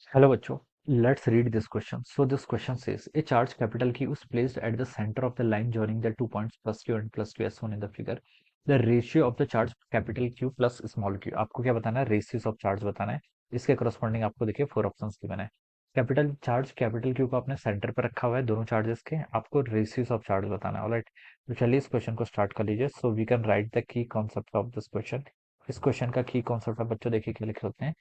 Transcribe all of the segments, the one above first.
Hello बच्चों, let's read this question. So this question says a charge capital Q is placed at the center of the line joining the 2 points plus Q and plus Q as shown in the figure. The ratio of the charge capital Q plus small q. आपको क्या बताना है? Ratios of charge बताना है. इसके corresponding आपको देखिए four options given है. कैपिटल चार्ज कैपिटल क्यू को आपने सेंटर पर रखा हुआ है दोनों चार्जेस के. आपको रेशियोज ऑफ चार्ज बताना है. ऑलराइट, तो चलिए इस क्वेश्चन को स्टार्ट कर लीजिए. So we can write the key concept of this question. इस क्वेश्चन का की कॉन्सेप्ट आप बच्चों देखिए क्या लिख सकते हैं.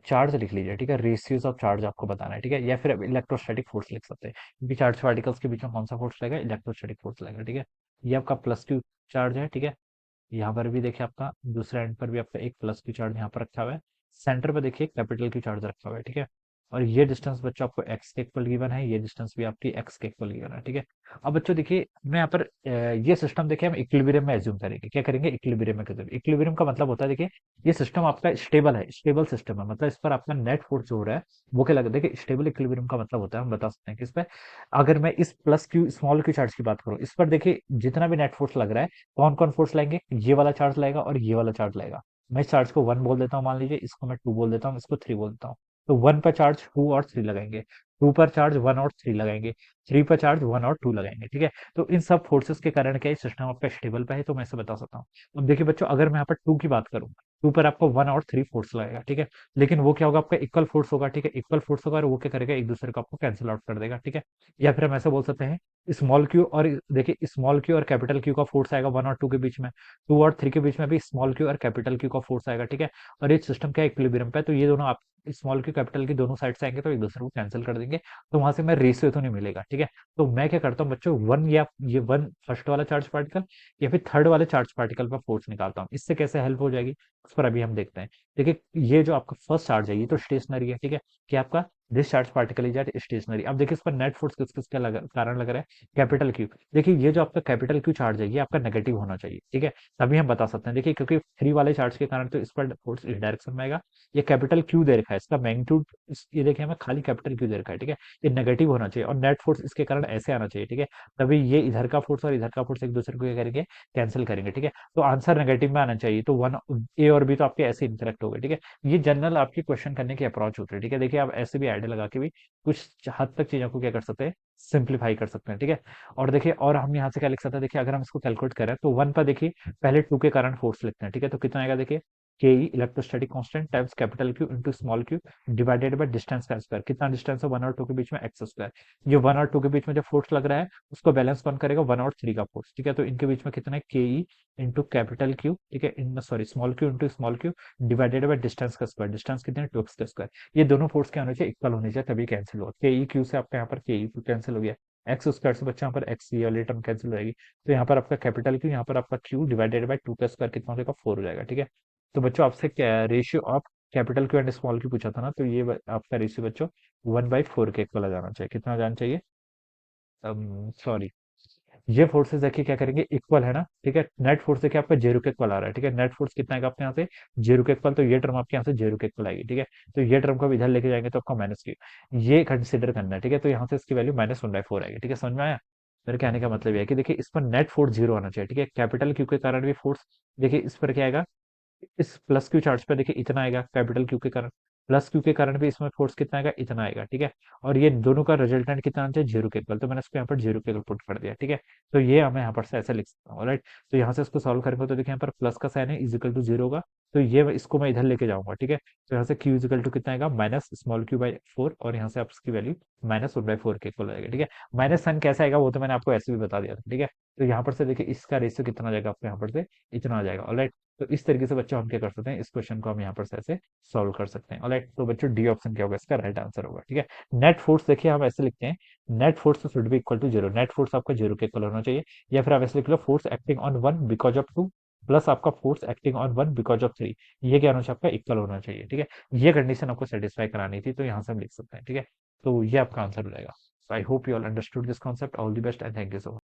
चार्ज लिख लीजिए, ठीक है. रेशियोज ऑफ चार्ज आपको बताना है, ठीक है, या फिर इलेक्ट्रोस्टैटिक फोर्स लिख सकते हैं, क्योंकि चार्ज पार्टिकल्स के बीच में कौन सा फोर्स लगेगा? इलेक्ट्रोस्टैटिक फोर्स लगेगा, ठीक है. ये आपका प्लस क्यू चार्ज है, ठीक है. यहाँ पर भी देखिए आपका दूसरे एंड पर भी आपका एक प्लस क्यू चार्ज यहाँ पर रखा हुआ है. सेंटर पर देखिए कैपिटल क्यू चार्ज रखा हुआ है, ठीक है. और ये डिस्टेंस बच्चों आपको एक्स के इक्वल गिवन है, ये डिस्टेंस भी आपकी एक्स के इक्वल गिवन है, ठीक है. अब बच्चों देखिए हमने यहाँ पर ये सिस्टम देखिए हम इक्विलिब्रियम में एज्यूम करेंगे. क्या करेंगे? इक्विलिब्रियम में करेंगे. इक्विलिब्रियम का मतलब होता है देखिए ये सिस्टम आपका स्टेबल है, स्टेबल सिस्टम है, मतलब इस पर आपका नेट फोर्स जो हो रहा है वो क्या लगता है? देखिए स्टेबल इक्विलिब्रियम का मतलब होता है, हम बता सकते हैं कि इस पे अगर मैं इस plus Q small Q charge की बात करूं, इस पर देखिए जितना भी नेट फोर्स लग रहा है, कौन कौन फोर्स लाएंगे? ये वाला चार्ज लाएगा और ये वाला चार्ज लाएगा. मैं इस चार्ज को वन बोल देता हूँ, मान लीजिए इसको मैं टू बोल देता हूँ, इसको थ्री बोल देता हूँ. तो वन पर चार्ज टू और थ्री लगाएंगे, टू पर चार्ज वन और थ्री लगाएंगे, थ्री पर चार्ज वन और टू लगाएंगे, ठीक है. तो इन सब फोर्सेस के कारण क्या सिस्टम आपका स्टेबल पे है, तो मैं इसे बता सकता हूँ. अब देखिए बच्चों अगर मैं यहाँ पर टू की बात करूँ, टू पर आपको वन और थ्री फोर्स लगेगा, ठीक है. लेकिन वो क्या होगा? आपका इक्वल फोर्स होगा, ठीक है. इक्वल फोर्स होगा और वो क्या करेगा? एक दूसरे को आपको कैंसिल आउट कर देगा, ठीक है. या फिर हम ऐसे बोल सकते हैं स्मॉल क्यू और देखिए स्मॉल क्यू और कैपिटल क्यू का फोर्स आएगा वन और टू के बीच में, टू और थ्री के बीच में भी स्मॉल क्यू और कैपिटल क्यू का फोर्स आएगा, ठीक है. और ये सिस्टम क्या इक्विलिब्रियम पे है, तो ये दोनों आप स्मॉल क्यू कैपिटल की दोनों साइड से आएंगे तो एक दूसरे को कैंसिल कर देंगे, तो वहां से मैं रेशियो तो नहीं मिलेगा, ठीक है. तो मैं क्या करता हूँ बच्चों, वन या ये वन फर्स्ट वाला चार्ज पार्टिकल या फिर थर्ड वाले चार्ज पार्टिकल पर फोर्स निकालता हूँ. इससे कैसे हेल्प हो जाएगी उस पर अभी हम देखते हैं. देखिए ये जो आपका फर्स्ट चार्ज है ये तो स्टेशनरी है, ठीक है. कि आपका this charge particle is at stationary. अब देखिए इस पर नेट फोर्स किस किस कारण लग रहा है? Capital Q. देखिए ये जो आपका कैपिटल क्यू चार्ज है ये आपका नेगेटिव होना चाहिए, ठीक है. तभी हम बता सकते हैं. देखिए क्योंकि थ्री वाले चार्ज के कारण तो इस पर फोर्स इस डायरेक्शन में आएगा. ये कैपिटल क्यू दे रखा है, इसका मैग्नीट्यूड ये देखिए हमें खाली कैपिटल क्यू दे रखा है, ठीक है. ये नेगेटिव होना चाहिए और नेट फोर्स इसके कारण ऐसे आना चाहिए, ठीक है. तभी ये इधर का फोर्स और इधर का फोर्स एक दूसरे को क्या करेंगे? कैंसिल करेंगे, ठीक है. तो आंसर नेगेटिव में आना चाहिए, तो वन ए और बी तो आपके ऐसे इंटरेक्ट हो गए, ठीक है. ये जनरल आपकी क्वेश्चन करने की अप्रोच होती है, ठीक है. देखिए आप ऐसे भी आइडिया लगा के भी कुछ हद तक चीजों को क्या कर सकते हैं? सिंप्लीफाई कर सकते हैं, ठीक है. और देखिए और हम यहाँ से क्या लिख सकते हैं? देखिए अगर हम इसको कैलकुलेट करें तो वन पर देखिए पहले टू के कारण फोर्स लिखते हैं, ठीक है. तो कितना आएगा? देखिए के ई electrostatic constant times capital q into small q divided by distance का स्क्वायर. कितना डिस्टेंस है वन और टू के बीच में? X square. ये वन और टू के बीच में जो फोर्स लग रहा है उसको बैलेंस कौन करेगा? वन और थ्री का फोर्स, ठीक है. तो इनके बीच में कितना है? के ई इंटू कैपिटल क्यू, ठीक है, इन sorry small q into small q divided by distance का स्क्वायर. डिस्टेंस कितने हैं? टू एक्स का स्क्वायर. ये दोनों फोर्स क्या होने चाहिए? इक्वल होने चाहिए, तभी कैंसिल होगा. के ई क्यू से आपका यहाँ पर के ई क्यू कैंसिल हो गया, एक्स स्क्वायर से बच्चा यहाँ पर एक्स ये वाली टर्म कैंसिल हो जाएगी. तो यहाँ पर आपका कैपिटल क्यू, यहाँ पर आपका क्यू डिवाइडेड बाय टू का स्क्वायर कितना हो जाएगा? फोर हो जाएगा, ठीक है. तो बच्चों आपसे क्या ratio of capital Q and small Q पूछा था ना, तो ये आपका रेशियो बच्चों वन बाई फोर के इक्वल आ जाना चाहिए. कितना आ जाना चाहिए? सॉरी, ये फोर्सेस देखिए क्या करेंगे? इक्वल है ना, ठीक है. नेट फोर्स देखिए आपका जीरो के इक्वल आ रहा है, ठीक है. नेट फोर्स कितना आएगा आपके यहाँ से? जीरो के इक्वल. तो ये टर्म आपके यहाँ से जीरो के इक्वल आएगी, ठीक है. तो ये टर्म को भी इधर लेके जाएंगे तो आपका माइनस की ये कंसिडर करना है, ठीक है. तो यहाँ से इसकी value minus one by four आएगी, ठीक है. समझ में आया? मेरे कहने का मतलब ये है कि देखिए इस पर नेट फोर्स जीरो आना चाहिए, ठीक है. कैपिटल क्यू के कारण भी फोर्स देखिए इस पर क्या आएगा? इस प्लस क्यू चार्ज पे देखिए इतना आएगा कैपिटल क्यू के कारण. प्लस क्यू के कारण भी इसमें फोर्स कितना आएगा? इतना आएगा, ठीक है. और ये दोनों का रिजल्टेंट कितना आना चाहिए? जीरो के इक्वल. तो मैंने इसको यहाँ पर जीरो के इक्वल पुट कर दिया, ठीक है. तो ये हमें यहाँ पर से ऐसे लिख सकता हूँ, राइट. तो यहाँ से इसको सॉल्व करेंगे तो देखिए यहाँ पर प्लस का साइन है इजिकल टू जीरो होगा. तो ये इसको मैं इधर लेके जाऊंगा, ठीक है. तो यहाँ से क्यू इजिकल टू कितना आएगा? Minus small Q by four, और यहाँ से आप इसकी value minus one by four के इक्वल हो जाएगा, ठीक है. माइनस साइन कैसे आएगा वो तो मैंने आपको ऐसे भी बता दिया था, ठीक है. तो यहाँ पर से देखिए इसका रेशियो कितना आ जाएगा आपको? यहाँ पर से इतना आ जाएगा, ऑलराइट. तो इस तरीके से बच्चों हम क्या कर सकते हैं? इस क्वेश्चन को हम यहाँ पर से ऐसे सॉल्व कर सकते हैं, ऑलराइट. तो बच्चों डी ऑप्शन क्या होगा? इसका राइट आंसर होगा, ठीक है. नेट फोर्स देखिए हम ऐसे लिखते हैं, net force should be equal to zero. Net force आपका जीरो के इक्वल होना चाहिए. या फिर आप ऐसे लिख लो force acting on one because of two plus आपका force acting on one because of three. ये क्या होना चाहिए? आपका इक्वल होना चाहिए, ठीक है. ये कंडीशन आपको सेटिस्फाई करानी थी, तो यहाँ से हम लिख सकते हैं, ठीक है. तो ये आपका आंसर हो जाएगा. I hope you all understood this concept. All the best and thank you so much.